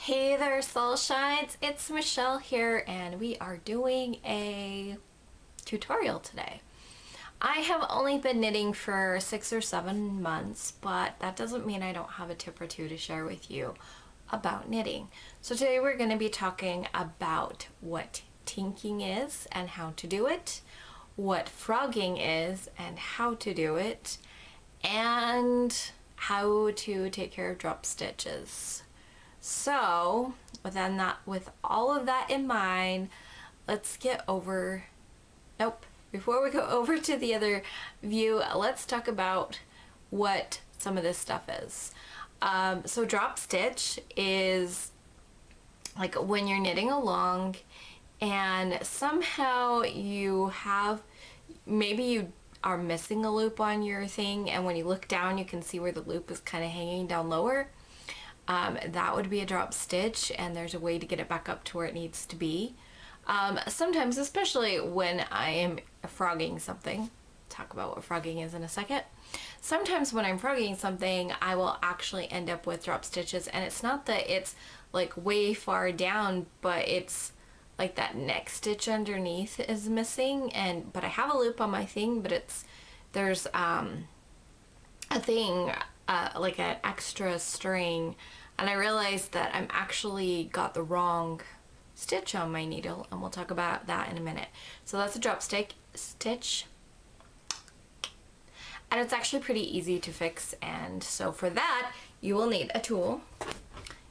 Hey there, soul shines. It's Michelle here, and we are doing a tutorial today. I have only been knitting for 6 or 7 months, but that doesn't mean I don't have a tip or two to share with you about knitting. So today we're going to be talking about what tinking is and how to do it, what frogging is and how to do it, and how to take care of drop stitches. So with all of that in mind, let's get over, before we go over to the other view, let's talk about what some of this stuff is. So drop stitch is like when you're knitting along and somehow maybe you are missing a loop on your thing, and when you look down you can see where the loop is kind of hanging down lower. That would be a drop stitch, and there's a way to get it back up to where it needs to be. Sometimes, especially when I am frogging something, talk about what frogging is in a second. Sometimes when I'm frogging something, I will actually end up with drop stitches, and it's not that it's like way far down, but it's like that next stitch underneath is missing, but I have a loop on my thing, but there's a thing like an extra string, and I realized that I'm actually got the wrong stitch on my needle, and we'll talk about that in a minute. So that's a drop stitch, and it's actually pretty easy to fix. And so for that, you will need a tool.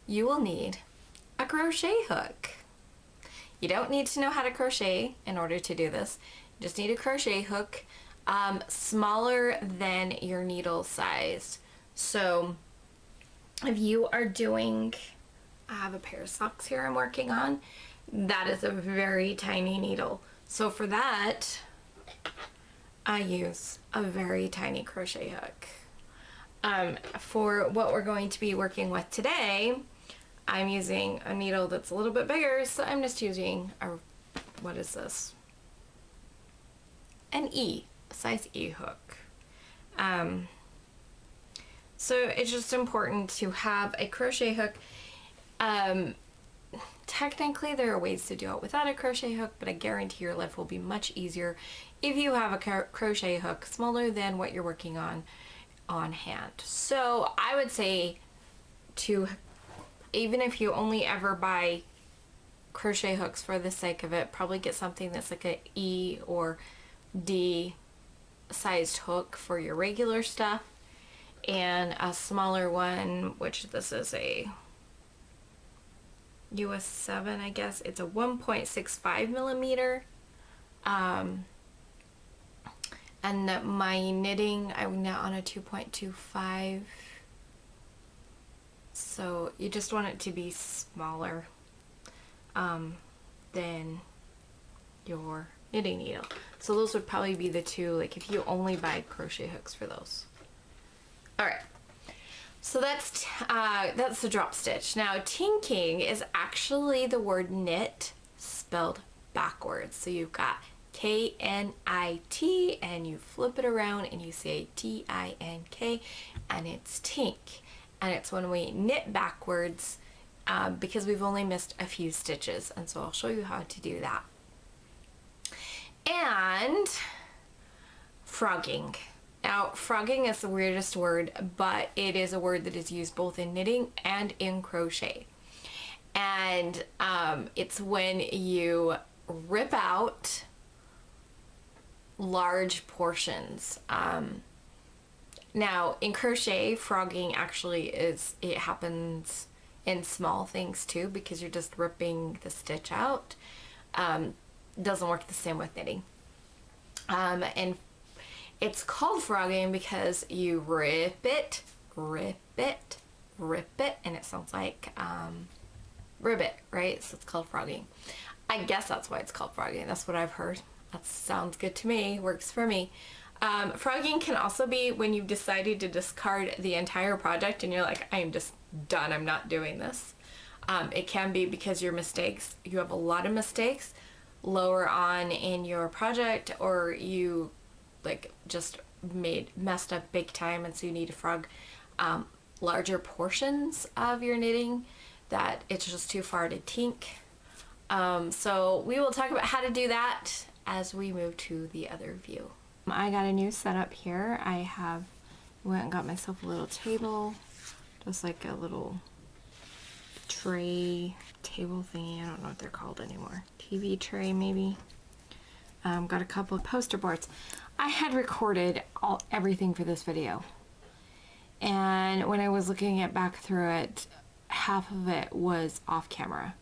You will need a crochet hook. You don't need to know how to crochet in order to do this. You just need a crochet hook, smaller than your needle size. So if you are doing, I have a pair of socks here I'm working on, that is a very tiny needle. So for that, I use a very tiny crochet hook. For what we're going to be working with today, I'm using a needle that's a little bit bigger, so I'm just using what is this? A size E hook. So it's just important to have a crochet hook. Technically there are ways to do it without a crochet hook, but I guarantee your life will be much easier if you have a crochet hook smaller than what you're working on hand. So I would say even if you only ever buy crochet hooks for the sake of it, probably get something that's like a E or D sized hook for your regular stuff, and a smaller one, which this is a US 7, I guess. It's a 1.65 millimeter. And my knitting, I knit on a 2.25. So you just want it to be smaller than your knitting needle. So those would probably be the two, like if you only buy crochet hooks for those. All right, so that's the drop stitch. Now tinking is actually the word knit spelled backwards. So you've got K-N-I-T, and you flip it around and you say T-I-N-K, and it's tink. And it's when we knit backwards because we've only missed a few stitches, and so I'll show you how to do that. And frogging. Now, frogging is the weirdest word, but it is a word that is used both in knitting and in crochet. And it's when you rip out large portions. Now, in crochet, frogging actually it happens in small things too, because you're just ripping the stitch out. Doesn't work the same with knitting. And it's called frogging because you rip it, and it sounds like ribbit, right? So it's called frogging. I guess that's why it's called frogging. That's what I've heard. That sounds good to me, works for me. Frogging can also be when you've decided to discard the entire project and you're like, I am just done, I'm not doing this. It can be because you have a lot of mistakes lower on in your project, or you like just messed up big time, and so you need to frog larger portions of your knitting. that it's just too far to tink. So we will talk about how to do that as we move to the other view. I got a new setup here. I went and got myself a little table, just like a little tray table thingy. I don't know what they're called anymore. TV tray maybe. Got a couple of poster boards. I had recorded everything for this video, and when I was looking back through it, half of it was off camera.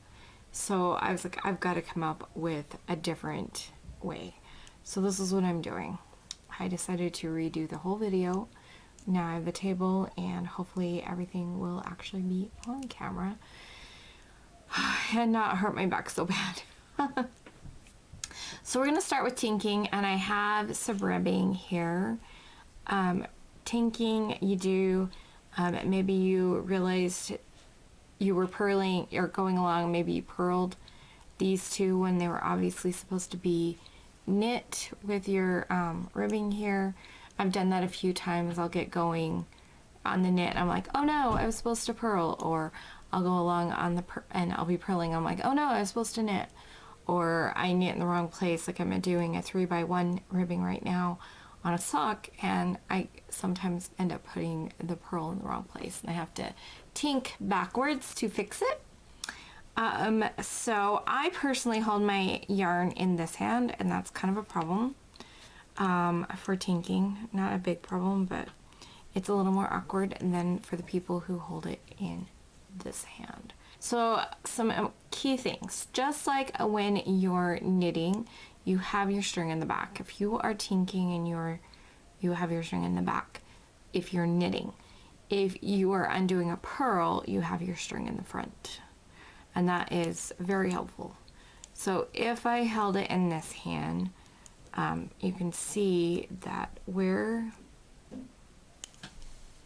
So I was like, I've got to come up with a different way. So this is what I'm doing. I decided to redo the whole video. Now I have the table, and hopefully everything will actually be on camera and not hurt my back so bad. So we're going to start with tinking, and I have some ribbing here. Tinking, you do, maybe you realized you were purling or going along, maybe you purled these two when they were obviously supposed to be knit with your ribbing here. I've done that a few times. I'll get going on the knit, I'm like, oh no, I was supposed to purl. Or I'll go along on the and I'll be purling, I'm like, oh no, I was supposed to knit. Or I knit in the wrong place, like I'm doing a 3x1 ribbing right now on a sock, and I sometimes end up putting the purl in the wrong place, and I have to tink backwards to fix it. So I personally hold my yarn in this hand, and that's kind of a problem for tinking. Not a big problem, but it's a little more awkward than for the people who hold it in this hand. So some key things, just like when you're knitting, you have your string in the back. If you are tinking and you have your string in the back, if you're knitting. If you are undoing a purl, you have your string in the front. And that is very helpful. So if I held it in this hand, you can see that where,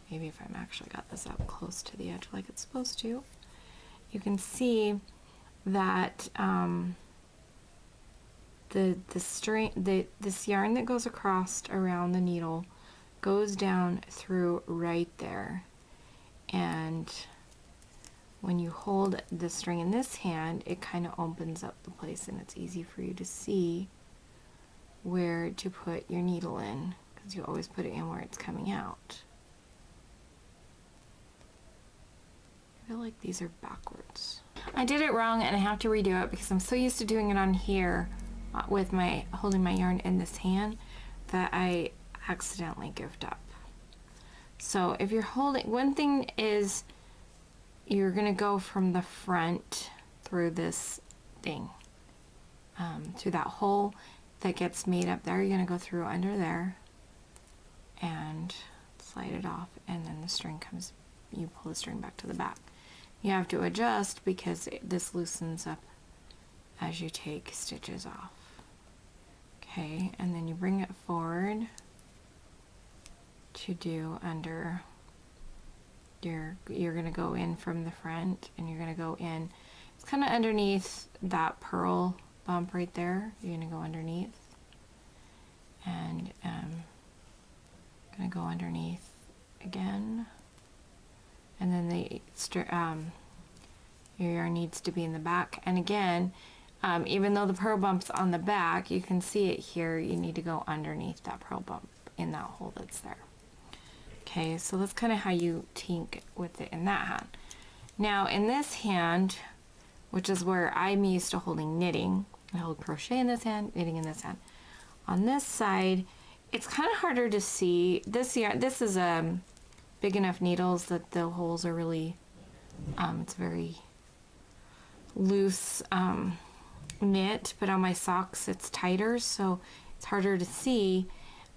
maybe if I'm actually got this up close to the edge like it's supposed to, you can see that this yarn that goes across around the needle goes down through right there, and when you hold the string in this hand, it kind of opens up the place, and it's easy for you to see where to put your needle in, because you always put it in where it's coming out. I feel like these are backwards. I did it wrong, and I have to redo it because I'm so used to doing it on here with my holding my yarn in this hand that I accidentally goofed up. So if you're holding, one thing is you're gonna go from the front through this thing, through that hole that gets made up there. You're gonna go through under there and slide it off, and then the string comes, you pull the string back to the back. You have to adjust because this loosens up as you take stitches off. Okay, and then you bring it forward to do under you're gonna go in from the front, and you're gonna go in, it's kind of underneath that purl bump right there. You're gonna go underneath, and gonna go underneath again, and then your yarn needs to be in the back. And again, even though the purl bump's on the back, you can see it here, you need to go underneath that purl bump in that hole that's there. Okay, so that's kind of how you tink with it in that hand. Now in this hand, which is where I'm used to holding knitting, I hold crochet in this hand, knitting in this hand. On this side, it's kind of harder to see. This yarn, this is big enough needles that the holes are really, it's very loose knit, but on my socks it's tighter, so it's harder to see.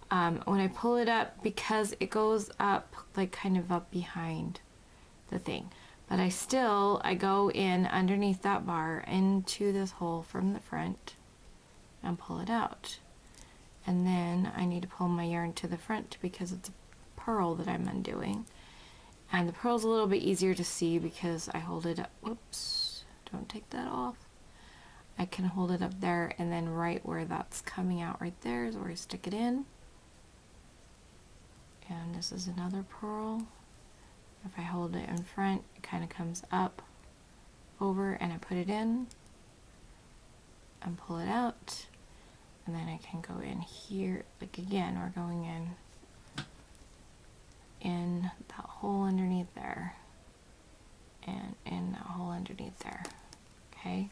When I pull it up, because it goes up like kind of up behind the thing, but I go in underneath that bar into this hole from the front and pull it out, and then I need to pull my yarn to the front because it's a purl that I'm undoing, and the purl's a little bit easier to see because I hold it up. Whoops, don't take that off. I can hold it up there, and then right where that's coming out right there is where I stick it in. And this is another purl. If I hold it in front, it kind of comes up over and I put it in and pull it out, and then I can go in here, like again, we're going in that hole underneath there, and in that hole underneath there, okay?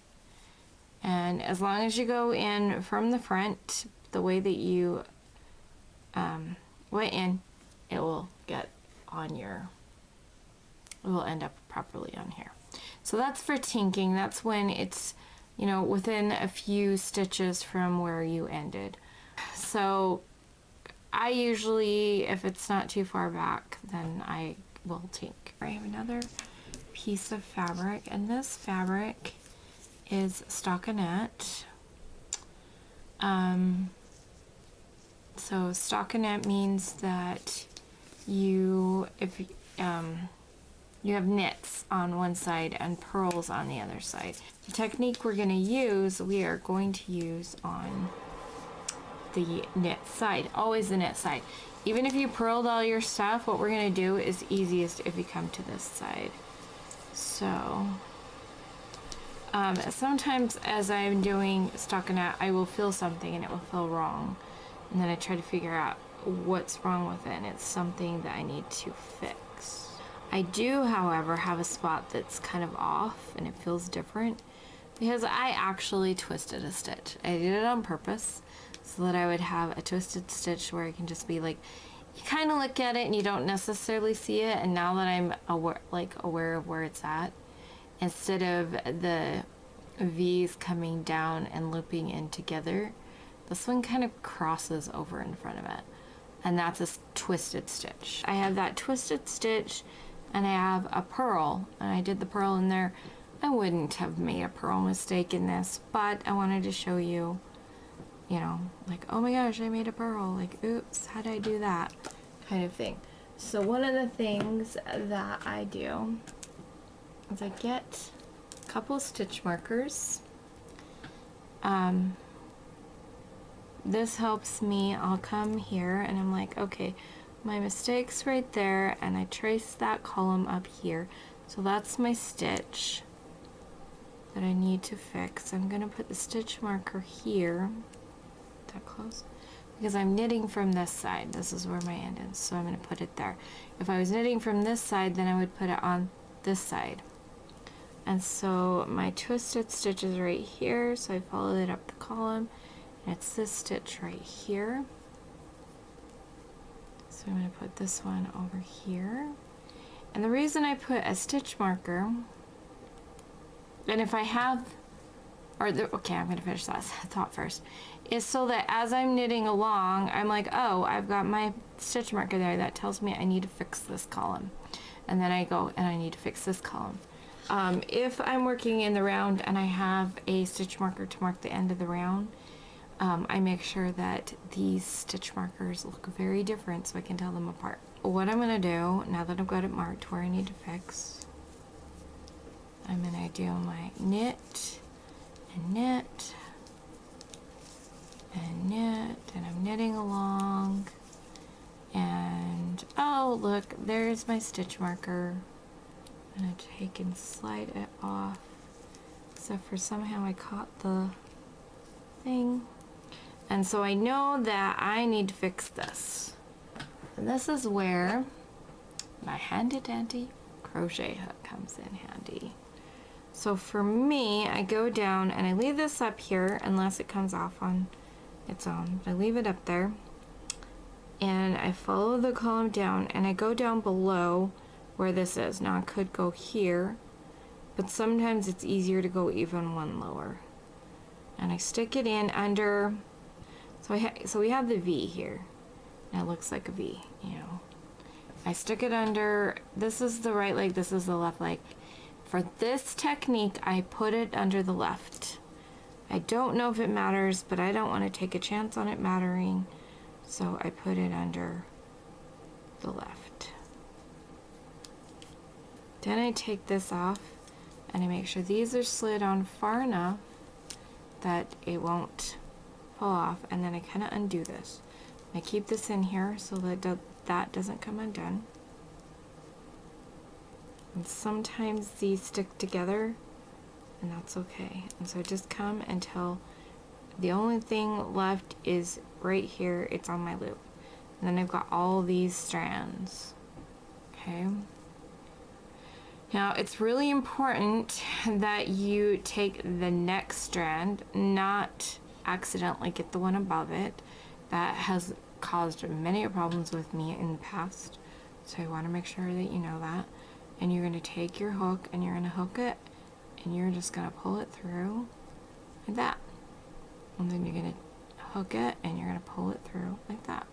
And as long as you go in from the front, the way that you went in, it will get on your, it will end up properly on here. So that's for tinking. That's when it's, you know, within a few stitches from where you ended. So I usually, if it's not too far back, then I will tink. I have another piece of fabric, and this fabric is stockinette. So stockinette means that you, if you have knits on one side and pearls on the other side. The technique we're going to use, we are going to use on the knit side, always the knit side. Even if you purled all your stuff, what we're going to do is easiest if you come to this side. So sometimes as I'm doing stockinette, I will feel something and it will feel wrong, and then I try to figure out what's wrong with it, and it's something that I need to fix. I do, however, have a spot that's kind of off and it feels different because I actually twisted a stitch. I did it on purpose so that I would have a twisted stitch where I can just be like, you kind of look at it and you don't necessarily see it, and now that I'm aware of where it's at, instead of the V's coming down and looping in together, this one kind of crosses over in front of it, and that's a twisted stitch. I have that twisted stitch and I have a purl, and I did the purl in there. I wouldn't have made a purl mistake in this, but I wanted to show you, you know, like, oh my gosh, I made a purl, like, oops, how did I do that, kind of thing. So one of the things that I do is I get a couple stitch markers. This helps me. I'll come here and I'm like, okay, my mistake's right there, and I trace that column up here. So that's my stitch that I need to fix. I'm gonna put the stitch marker here, that close, because I'm knitting from this side. This is where my end is, so I'm gonna put it there. If I was knitting from this side, then I would put it on this side. And so my twisted stitch is right here, so I followed it up the column, and it's this stitch right here. So I'm going to put this one over here. And the reason I put a stitch marker, and if I have, okay, I'm going to finish that thought first, is so that as I'm knitting along, I'm like, oh, I've got my stitch marker there. That tells me I need to fix this column. And then I go and I need to fix this column. If I'm working in the round and I have a stitch marker to mark the end of the round, I make sure that these stitch markers look very different so I can tell them apart. What I'm going to do, now that I've got it marked where I need to fix, I'm going to do my knit and knit and knit, and I'm knitting along, and oh look, there's my stitch marker. I'm going to take and slide it off, except for somehow I caught the thing. And so I know that I need to fix this. And this is where my handy dandy crochet hook comes in handy. So for me, I go down and I leave this up here unless it comes off on its own. I leave it up there and I follow the column down and I go down below where this is. Now I could go here, but sometimes it's easier to go even one lower. And I stick it in under, so we have the V here, and it looks like a V, you know. I stick it under, this is the right leg, this is the left leg. For this technique, I put it under the left. I don't know if it matters, but I don't want to take a chance on it mattering, so I put it under the left. Then I take this off, and I make sure these are slid on far enough that it won't fall off, and then I kind of undo this. I keep this in here so that that doesn't come undone. And sometimes these stick together and that's okay. And so just come until the only thing left is right here. It's on my loop. And then I've got all these strands. Okay. Now it's really important that you take the next strand, not accidentally get the one above it. That has caused many problems with me in the past. So I want to make sure that you know that. And you're going to take your hook and you're going to hook it and you're just going to pull it through like that. And then you're going to hook it and you're going to pull it through like that.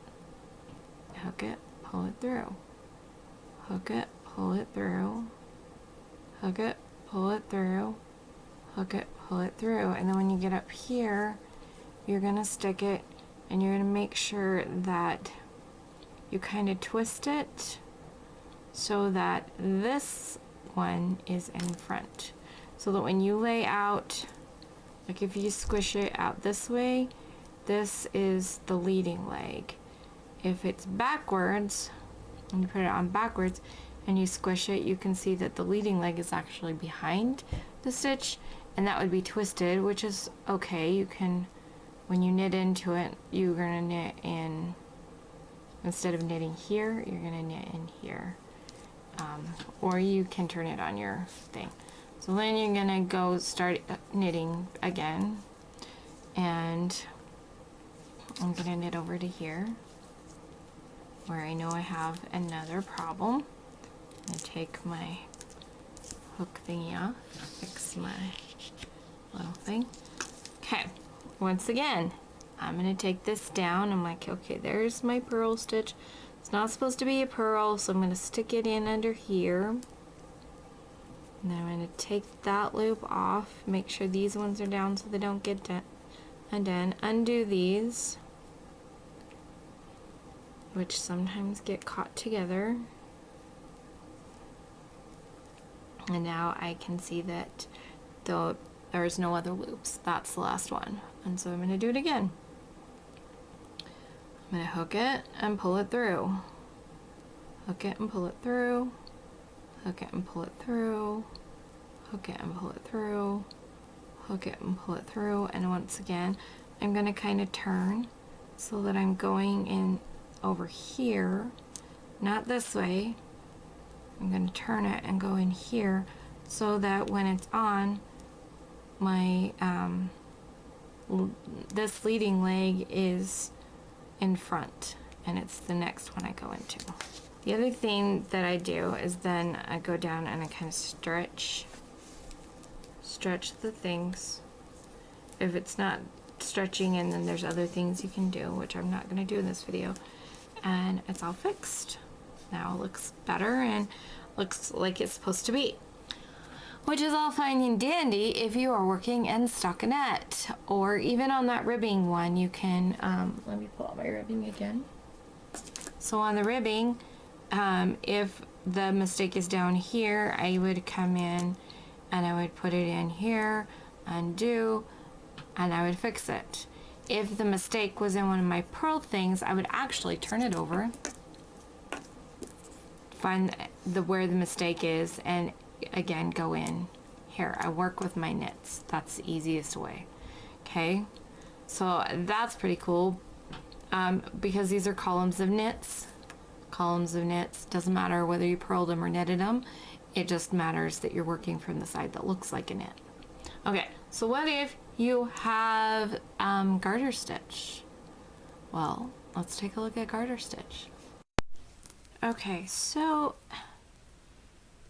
Hook it, pull it through. Hook it, pull it through. Hook it, pull it through. Hook it, pull it through. And then when you get up here, you're going to stick it and you're going to make sure that you kind of twist it so that this one is in front. So that when you lay out, like if you squish it out this way, this is the leading leg. If it's backwards, and you put it on backwards, and you squish it, you can see that the leading leg is actually behind the stitch, and that would be twisted, which is okay. You can, when you knit into it, you're gonna knit in, instead of knitting here, you're gonna knit in here. Or you can turn it on your thing. So then you're gonna go start knitting again, and I'm gonna knit over to here where I know I have another problem. I'm gonna take my hook thingy off, fix my little thing. Okay, once again, I'm gonna take this down. I'm like, okay, there's my purl stitch. It's not supposed to be a purl, so I'm gonna stick it in under here. And then I'm gonna take that loop off, make sure these ones are down so they don't get undone. Undo these, which sometimes get caught together. And now I can see that there's no other loops. That's the last one. And so I'm going to do it again. I'm going to hook it and pull it through. Hook it and pull it through. Hook it and pull it through. Hook it and pull it through. Hook it and pull it through. And once again, I'm going to kind of turn so that I'm going in over here, not this way. I'm going to turn it and go in here so that when it's on, my this leading leg is in front, and it's the next one I go into. The other thing that I do is then I go down and I kind of stretch the things. If it's not stretching, and then there's other things you can do, which I'm not going to do in this video, and it's all fixed. Now it looks better and looks like it's supposed to be, which is all fine and dandy if you are working in stockinette, or even on that ribbing one. You can let me pull out my ribbing again. So on the ribbing, if the mistake is down here, I would come in and I would put it in here, undo, and I would fix it. If the mistake was in one of my purl things, I would actually turn it over, find where the mistake is, and again go in here. I work with my knits. That's the easiest way. Okay, so that's pretty cool, because these are columns of knits. Columns of knits, doesn't matter whether you purled them or knitted them, it just matters that you're working from the side that looks like a knit. Okay, so what if you have garter stitch? Well, let's take a look at garter stitch. Okay, so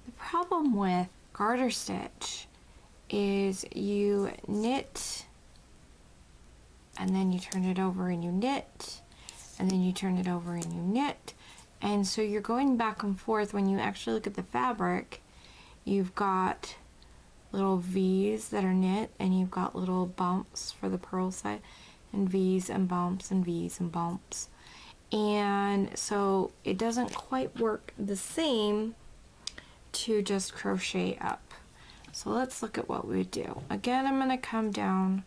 the problem with garter stitch is you knit and then you turn it over and you knit and then you turn it over and you knit, and so you're going back and forth. When you actually look at the fabric, you've got little V's that are knit, and you've got little bumps for the purl side, and V's and bumps and V's and bumps, and so it doesn't quite work the same to just crochet up. So let's look at what we would do. Again, I'm going to come down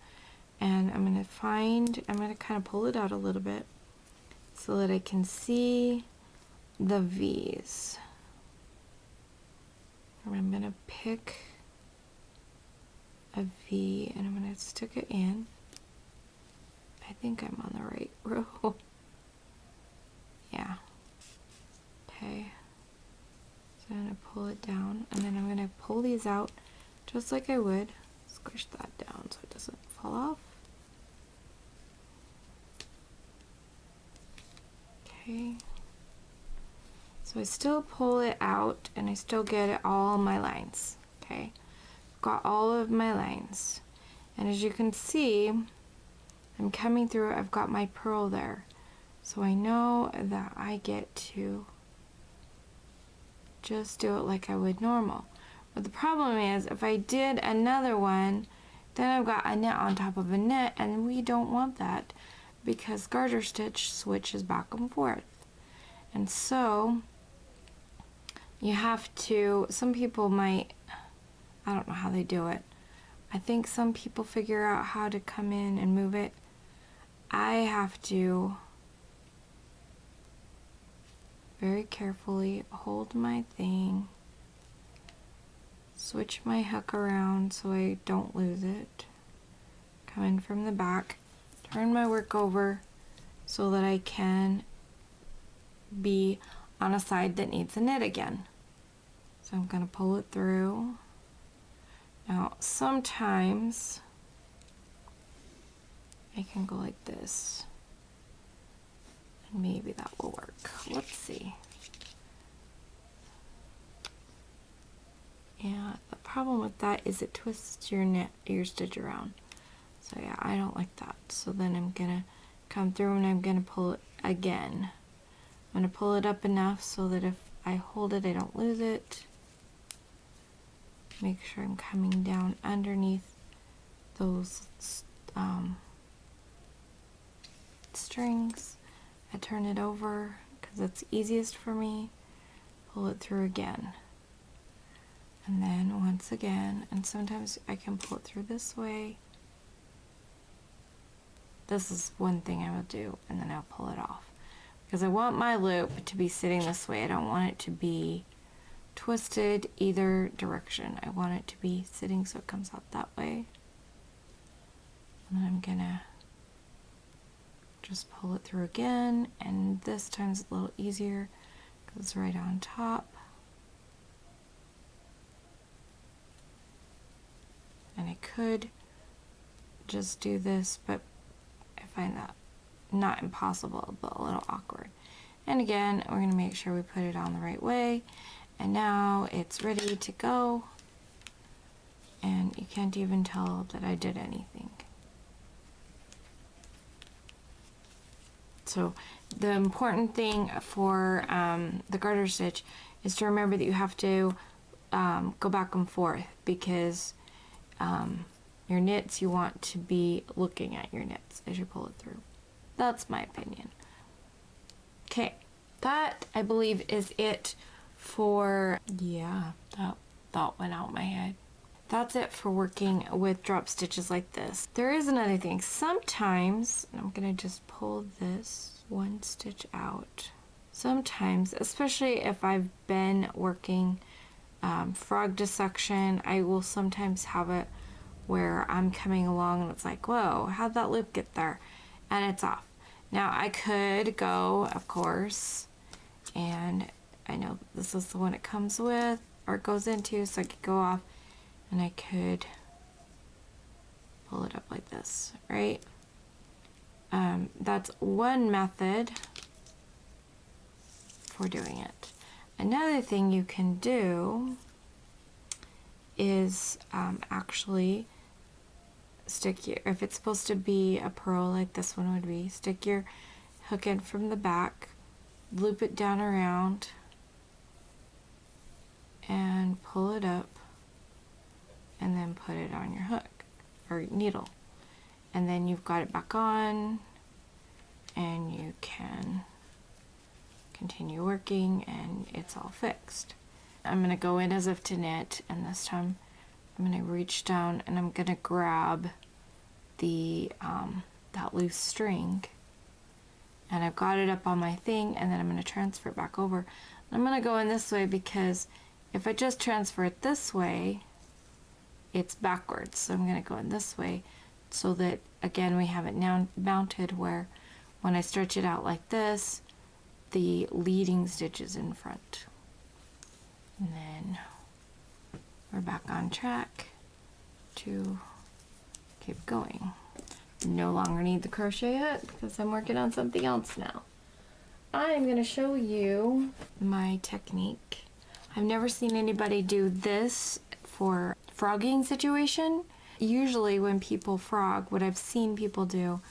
and I'm going to kind of pull it out a little bit so that I can see the V's. I'm going to pick a V, and I'm going to stick it in. I think I'm on the right row. Yeah. Okay. So I'm going to pull it down, and then I'm going to pull these out just like I would. Squish that down so it doesn't fall off. Okay. So I still pull it out, and I still get all my lines. Okay. Got all of my lines. And as you can see, I'm coming through, I've got my purl there. So I know that I get to just do it like I would normal. But the problem is, if I did another one, then I've got a knit on top of a knit, and we don't want that because garter stitch switches back and forth. And so you have to, some people might, I don't know how they do it. I think some people figure out how to come in and move it. I have to very carefully hold my thing, switch my hook around so I don't lose it, come in from the back, turn my work over so that I can be on a side that needs a knit again. So I'm going to pull it through. Now sometimes I can go like this, and maybe that will work. Let's see. Yeah, the problem with that is it twists your stitch around. So yeah, I don't like that. So then I'm gonna come through and I'm gonna pull it again. I'm gonna pull it up enough so that if I hold it, I don't lose it. Make sure I'm coming down underneath those strings. I turn it over because it's easiest for me. Pull it through again. And then once again, and sometimes I can pull it through this way. This is one thing I will do, and then I'll pull it off. Because I want my loop to be sitting this way. I don't want it to be twisted either direction. I want it to be sitting so it comes out that way. And then I'm gonna just pull it through again, and this time's a little easier because it's right on top. And I could just do this, but I find that not impossible, but a little awkward. And again, we're going to make sure we put it on the right way. And now it's ready to go. And you can't even tell that I did anything. So the important thing for the garter stitch is to remember that you have to go back and forth, because your knits, you want to be looking at your knits as you pull it through. That's my opinion. Okay, that I believe is it for, yeah, that thought went out my head. That's it for working with drop stitches like this. There is another thing. Sometimes, I'm gonna just pull this one stitch out. Sometimes, especially if I've been working frog dissection, I will sometimes have it where I'm coming along and it's like, whoa, how'd that loop get there? And it's off. Now I could go, of course, and I know this is the one it comes with, or it goes into, so I could go off and I could pull it up like this, right? That's one method for doing it. Another thing you can do is actually stick your, if it's supposed to be a purl like this one would be, stick your hook in from the back, loop it down around, and pull it up, and then put it on your hook or needle, and then you've got it back on, and you can continue working, and it's all fixed. I'm going to go in as if to knit, and this time I'm going to reach down and I'm going to grab the that loose string, and I've got it up on my thing, and then I'm going to transfer it back over. I'm going to go in this way because if I just transfer it this way, it's backwards. So I'm going to go in this way so that, again, we have it now mounted where when I stretch it out like this, the leading stitch is in front. And then we're back on track to keep going. No longer need the crochet hook because I'm working on something else now. I'm going to show you my technique. I've never seen anybody do this for frogging situation. Usually when people frog, what I've seen people do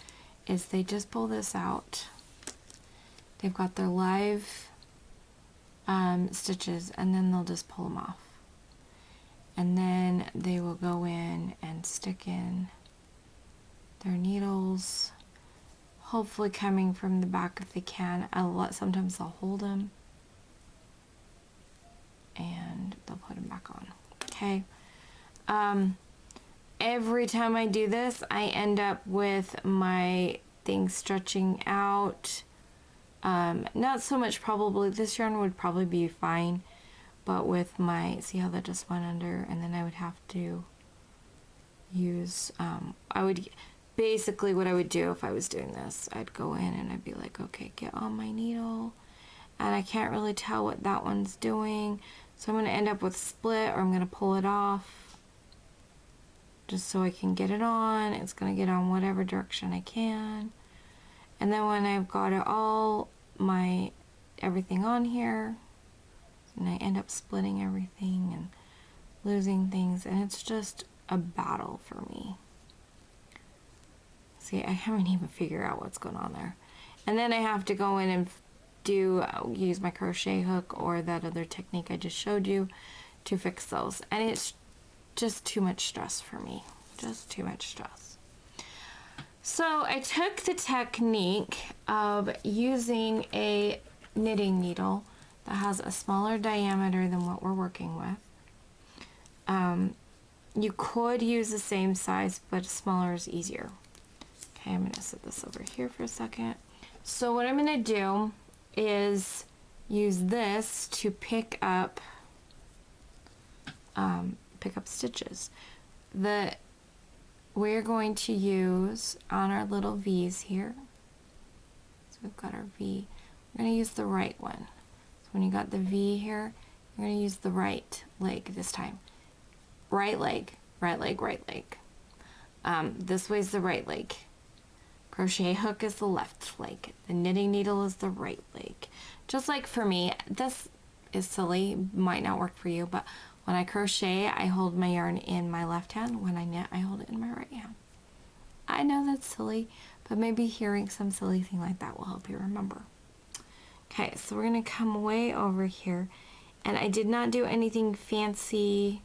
is they just pull this out. They've got their live stitches, and then they'll just pull them off. And then they will go in and stick in their needles, hopefully coming from the back if they can. Sometimes they'll hold them and they'll put them back on. Okay. Every time I do this, I end up with my thing stretching out. Not so much probably, this yarn would probably be fine, but with my, see how that just went under, and then I would have to use, basically what I would do if I was doing this, I'd go in and I'd be like, okay, get on my needle, and I can't really tell what that one's doing, so I'm going to end up with split, or I'm going to pull it off, just so I can get it on. It's going to get on whatever direction I can. And then when I've got it all, everything on here, and I end up splitting everything and losing things, and it's just a battle for me. See, I haven't even figured out what's going on there. And then I have to go in and use my crochet hook or that other technique I just showed you to fix those. And it's just too much stress for me. Just too much stress. So I took the technique of using a knitting needle that has a smaller diameter than what we're working with. You could use the same size, but smaller is easier. Okay, I'm going to set this over here for a second. So what I'm going to do is use this to pick up stitches. We're going to use on our little V's here. So we've got our V. We're going to use the right one. So when you got the V here, you're going to use the right leg this time. Right leg, right leg, right leg. This way's the right leg. Crochet hook is the left leg. The knitting needle is the right leg. Just like for me, this is silly, might not work for you, but when I crochet, I hold my yarn in my left hand. When I knit, I hold it in my right hand. I know that's silly, but maybe hearing some silly thing like that will help you remember. Okay, so we're going to come way over here. And I did not do anything fancy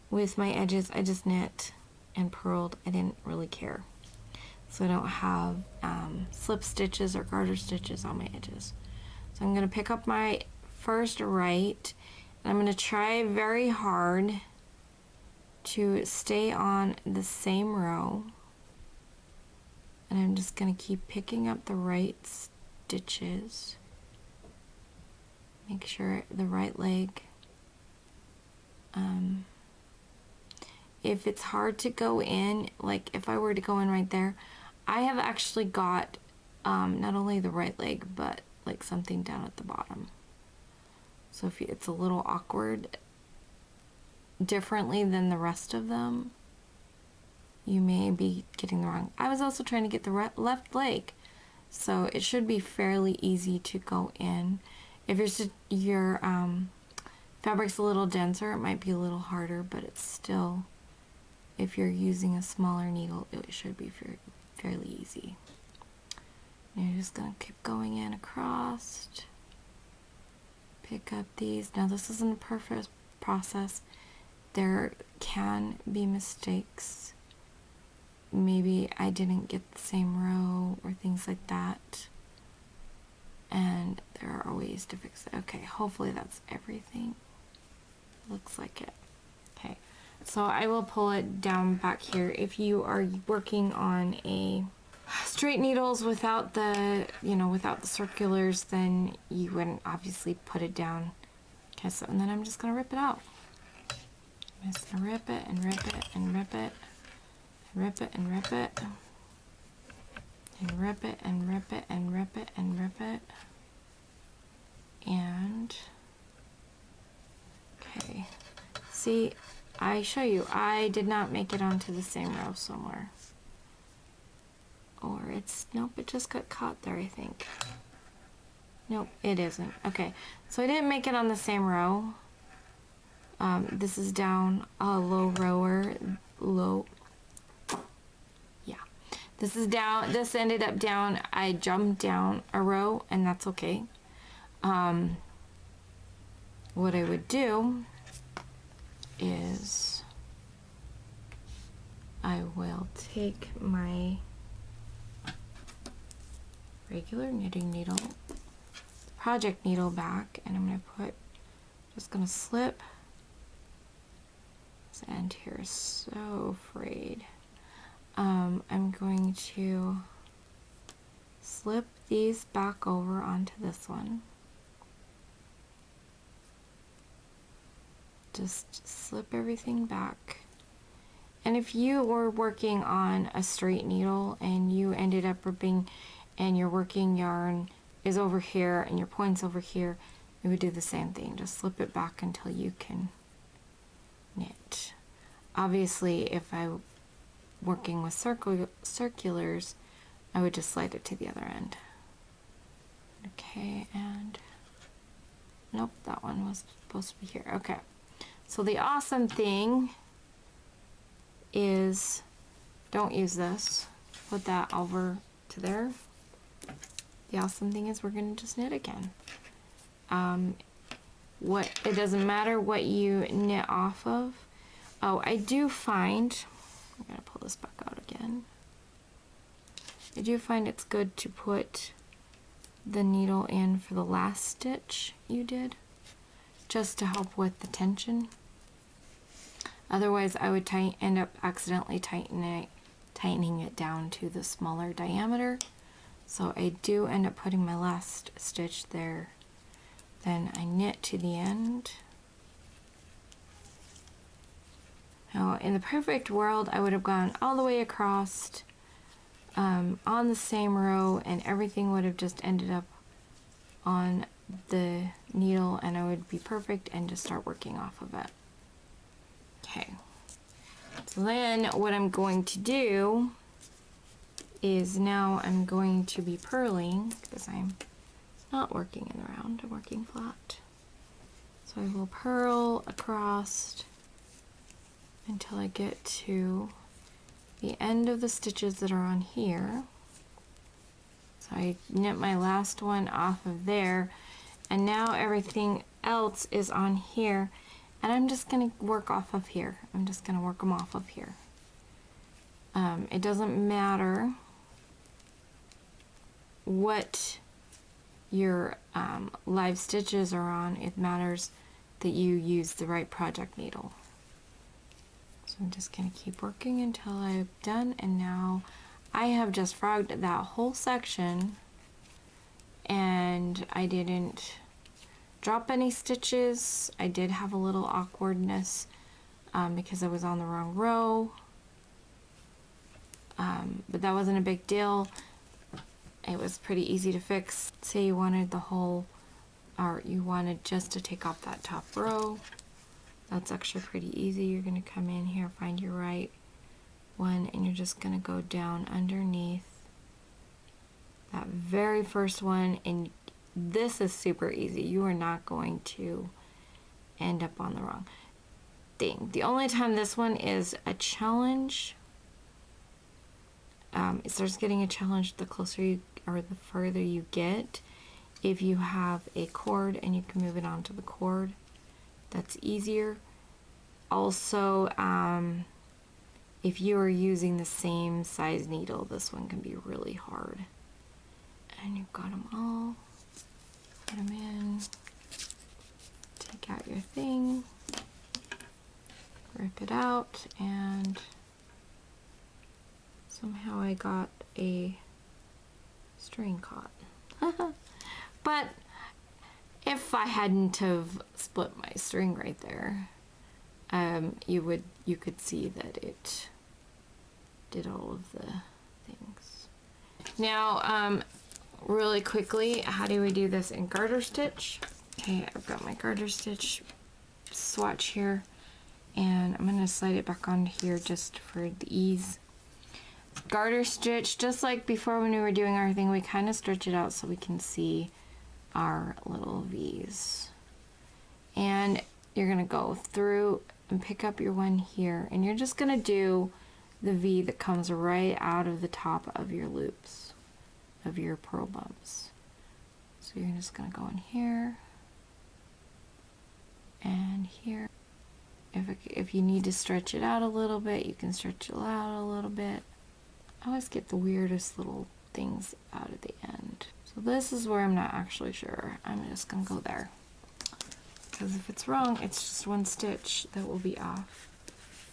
with my edges. I just knit and purled. I didn't really care. So I don't have slip stitches or garter stitches on my edges. So I'm going to pick up my first right. And I'm going to try very hard to stay on the same row. And I'm just going to keep picking up the right stitches. Make sure the right leg. If it's hard to go in, like if I were to go in right there, I have actually got not only the right leg, but like something down at the bottom. So if it's a little awkward, differently than the rest of them, you may be getting the wrong. I was also trying to get the left leg, so it should be fairly easy to go in. If your fabric's a little denser, it might be a little harder, but it's still, if you're using a smaller needle, it should be fairly easy. And you're just going to keep going in across. Pick up these. Now this isn't a perfect process. There can be mistakes. Maybe I didn't get the same row or things like that. And there are ways to fix it. Okay, hopefully that's everything. Looks like it. Okay, so I will pull it down back here. If you are working on a straight needles without the, without the circulars, then you wouldn't obviously put it down. Okay, so, and then I'm just gonna rip it out. I'm just gonna rip it and rip it and rip it and rip it and rip it and rip it and rip it and rip it and rip it. And okay, see, I show you, I did not make it onto the same row somewhere. Or it's, nope, it just got caught there, I think. Nope, it isn't. Okay, so I didn't make it on the same row. This is down a low rower, low, yeah. This is down, this ended up down, I jumped down a row, and that's okay. What I would do is I will take my regular knitting needle, project needle back, and I'm going to put, just going to slip this end here, so afraid. I'm going to slip these back over onto this one. Just slip everything back. And if you were working on a straight needle and you ended up ripping and your working yarn is over here and your point's over here, you would do the same thing. Just slip it back until you can knit. Obviously, if I'm working with circulars, I would just slide it to the other end. Okay, and nope, that one was supposed to be here. Okay. So the awesome thing is, don't use this, put that over to there. The awesome thing is we're going to just knit again. It doesn't matter what you knit off of. Oh, I do find, I'm going to pull this back out again. I do find it's good to put the needle in for the last stitch you did, just to help with the tension. Otherwise, I would end up accidentally tightening it down to the smaller diameter. So I do end up putting my last stitch there. Then I knit to the end. Now, in the perfect world, I would have gone all the way across on the same row, and everything would have just ended up on the needle, and I would be perfect and just start working off of it. Okay, so then what I'm going to do is now I'm going to be purling, because I'm not working in the round, I'm working flat. So I will purl across until I get to the end of the stitches that are on here. So I knit my last one off of there, and now everything else is on here, and I'm just going to work off of here. I'm just going to work them off of here. It doesn't matter what your live stitches are on, it matters that you use the right project needle. So I'm just going to keep working until I'm done, and now I have just frogged that whole section, and I didn't drop any stitches. I did have a little awkwardness because I was on the wrong row, but that wasn't a big deal. It was pretty easy to fix. Say you wanted the whole, or you wanted just to take off that top row, that's actually pretty easy. You're going to come in here, find your right one, and you're just going to go down underneath that very first one, and this is super easy. You are not going to end up on the wrong thing. The only time this one is a challenge, it starts getting a challenge the closer you, or the further you get. If you have a cord and you can move it onto the cord, that's easier. Also, if you are using the same size needle, this one can be really hard. And you've got them all. Put them in. Take out your thing. Rip it out, and somehow I got a string caught. But if I hadn't have split my string right there, you could see that it did all of the things. Now, really quickly, how do we do this in garter stitch? Okay, I've got my garter stitch swatch here, and I'm gonna slide it back onto here just for the ease. Garter stitch, just like before when we were doing our thing, we kind of stretch it out so we can see our little V's. And you're gonna go through and pick up your one here, and you're just gonna do the V that comes right out of the top of your loops, of your purl bumps. So you're just gonna go in here and here. If you need to stretch it out a little bit, you can stretch it out a little bit. I always get the weirdest little things out at the end. So this is where I'm not actually sure. I'm just gonna go there, because if it's wrong, it's just one stitch that will be off.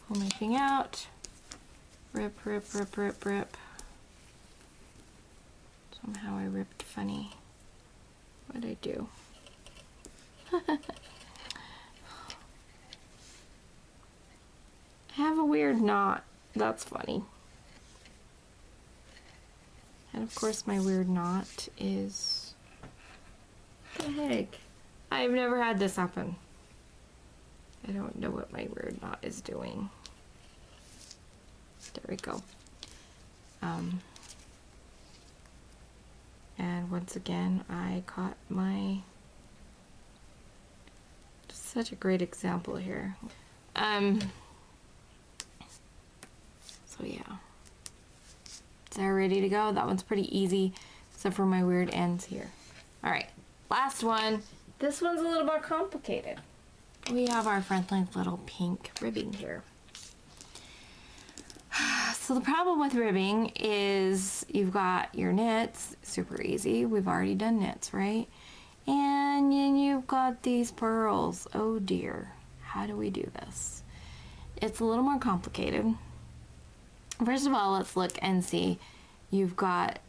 Pull my thing out, rip, rip, rip, rip, rip. Somehow I ripped funny. What'd I do? I have a weird knot. That's funny. And of course my weird knot is... What the heck? I've never had this happen. I don't know what my weird knot is doing. There we go. And once again, I caught my... Just such a great example here. So yeah. Is that ready to go? That one's pretty easy, except for my weird ends here. All right, last one. This one's a little more complicated. We have our friendly little pink ribbing here. So the problem with ribbing is you've got your knits, super easy. We've already done knits, right? And then you've got these purls. Oh dear, how do we do this? It's a little more complicated. First of all, let's look and see. You've got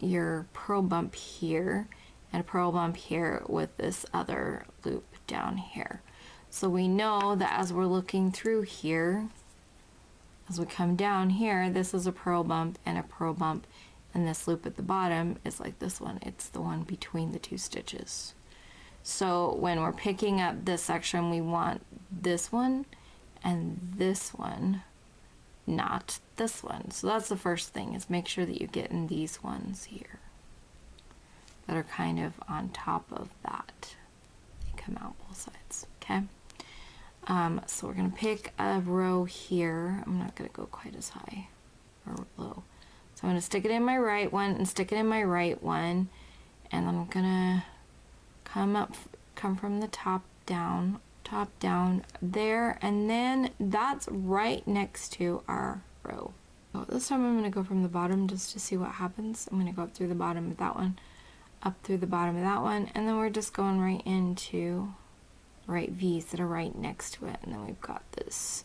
your purl bump here and a purl bump here with this other loop down here. So we know that as we're looking through here, as we come down here, this is a purl bump and a purl bump, and this loop at the bottom is like this one. It's the one between the two stitches. So when we're picking up this section, we want this one and this one, not this one. So that's the first thing, is make sure that you get in these ones here that are kind of on top of that. They come out both sides, okay? So we're gonna pick a row here. I'm not gonna go quite as high or low. So I'm gonna stick it in my right one and stick it in my right one, and I'm gonna come from the top down there, and then that's right next to our row. So this time I'm going to go from the bottom just to see what happens. I'm going to go up through the bottom of that one, up through the bottom of that one, and then we're just going right into right V's that are right next to it. And then we've got this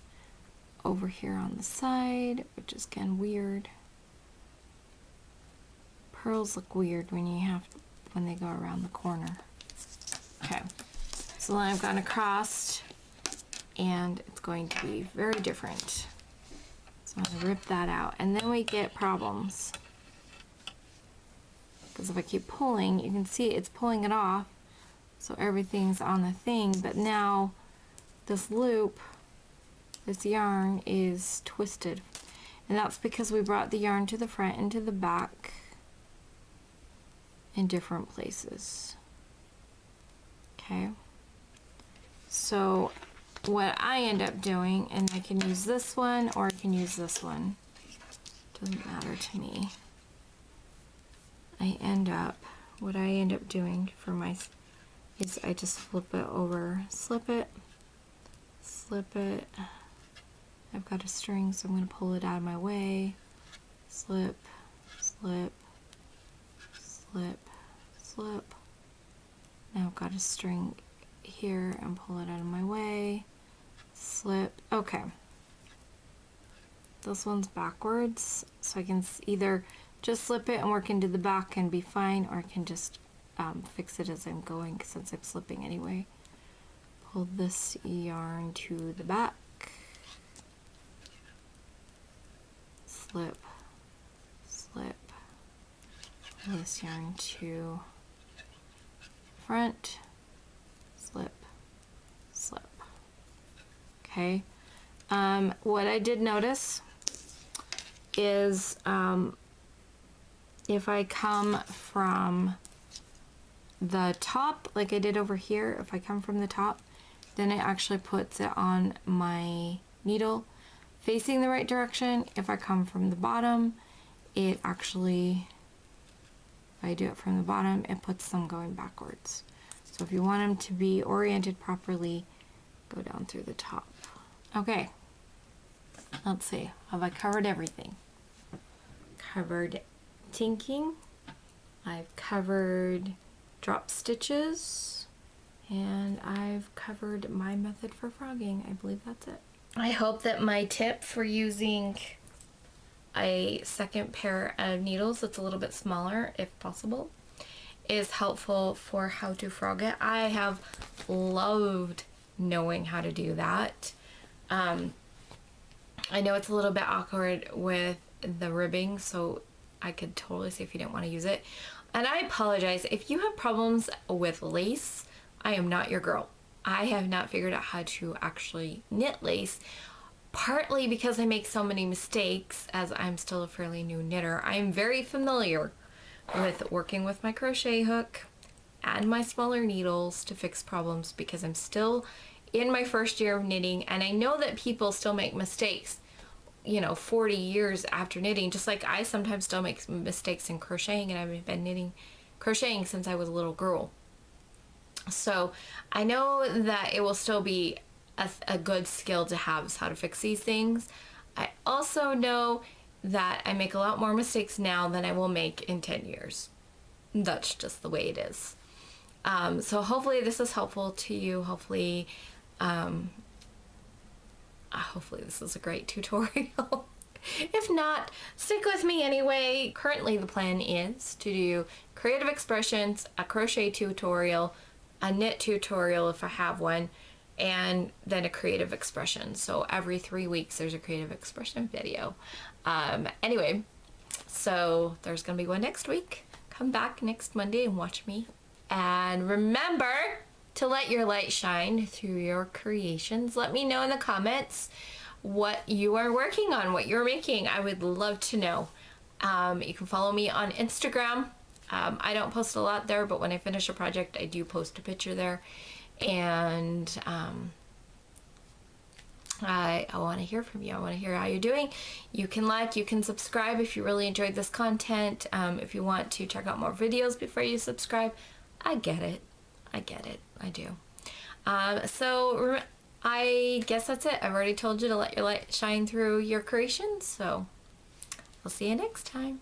over here on the side, which is again weird. Pearls look weird when they go around the corner. Okay, so then I've gone across, and it's going to be very different. So I'm going to rip that out, and then we get problems. Because if I keep pulling, you can see it's pulling it off, so everything's on the thing, but now this loop, this yarn is twisted. And that's because we brought the yarn to the front and to the back in different places. Okay, so what I end up doing, and I can use this one or I can use this one, doesn't matter to me. What I end up doing for my, is I just flip it over, slip it, I've got a string, so I'm going to pull it out of my way, slip, slip, slip, slip. Now I've got a string here and pull it out of my way, slip. Okay, this one's backwards, so I can either just slip it and work into the back and be fine, or I can just fix it as I'm going, since I'm slipping anyway. Pull this yarn to the back, slip, slip, this yarn to front, slip, slip. Okay. What I did notice is if I come from the top, like I did over here, if I come from the top, then it actually puts it on my needle facing the right direction. If I come from the bottom, it actually, if I do it from the bottom, it puts them going backwards. So if you want them to be oriented properly, go down through the top. Okay, let's see, have I covered everything? Covered tinking, I've covered drop stitches, and I've covered my method for frogging. I believe that's it. I hope that my tip for using a second pair of needles that's a little bit smaller, if possible, is helpful for how to frog it. I have loved knowing how to do that. I know it's a little bit awkward with the ribbing, so I could totally see if you didn't want to use it. And I apologize if you have problems with lace. I am not your girl. I have not figured out how to actually knit lace, partly because I make so many mistakes as I'm still a fairly new knitter. I am very familiar with working with my crochet hook and my smaller needles to fix problems because I'm still in my first year of knitting, and I know that people still make mistakes, you know, 40 years after knitting, just like I sometimes still make mistakes in crocheting, and I've been crocheting since I was a little girl. So I know that it will still be a good skill to have, is how to fix these things. I also know that I make a lot more mistakes now than I will make in 10 years. That's just the way it is. So hopefully this is helpful to you. Hopefully this is a great tutorial. If not, stick with me anyway. Currently the plan is to do creative expressions, a crochet tutorial, a knit tutorial if I have one, and then a creative expression. So every 3 weeks there's a creative expression video. Anyway, so there's gonna be one next week. Come back next Monday and watch me. And remember to let your light shine through your creations. Let me know in the comments what you are working on, what you're making. I would love to know. You can follow me on Instagram. I don't post a lot there, but when I finish a project, I do post a picture there. And I want to hear from you. I want to hear how you're doing. You can like, you can subscribe if you really enjoyed this content. If you want to check out more videos before you subscribe, I get it. I get it. I do. So I guess that's it. I've already told you to let your light shine through your creations. So we'll see you next time.